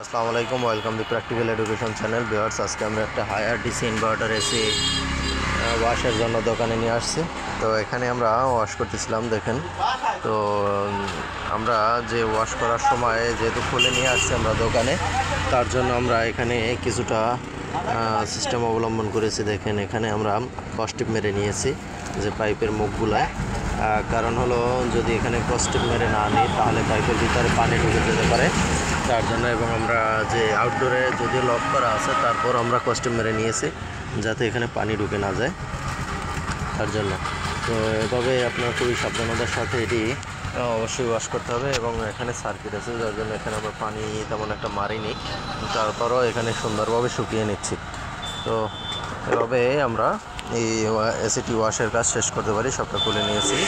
আসসালামু আলাইকুম, welcome to practical education channel. Viewers, আজকে আমরা একটা হায়ার ডিসি ইনভার্টার এসি ওয়াশের জন্য দোকানে নিয়ে আসছি। তো এখানে আমরা ওয়াশ করতেছিলাম, দেখেন। তো আমরা যে ওয়াশ করার সময় যেহেতু খুলে নিয়ে আসছি আমরা দোকানে, তার জন্য আমরা এখানে কিছুটা সিস্টেম অবলম্বন করেছি। দেখেন, এখানে আমরা কস্টিপ মেরে নিয়েছি যে পাইপের মুখগুলায়। কারণ হলো, যদি এখানে কস্টিপ মেরে না নিই তাহলে পাইপের ভিতরে পানি ঢুকে যেতে পারে, তার জন্য। এবং আমরা যে আউটডোরে যদি লক করা আছে, তারপর আমরা কস্টিপ মেরে নিয়েছি যাতে এখানে পানি ঢুকে না যায়, তার জন্য। তো এভাবে আপনার খুবই সাবধানতার সাথে এটি অবশ্যই ওয়াশ করতে হবে। এবং এখানে সার্কিট আছে, যার জন্য এখানে আমরা পানি তেমন একটা মারিনি, তারপরও এখানে সুন্দরভাবে শুকিয়ে নিচ্ছি। তো এভাবে আমরা এই এসিটি ওয়াশের কাজ শেষ করতে পারি। সবটা খুলে নিয়েছি।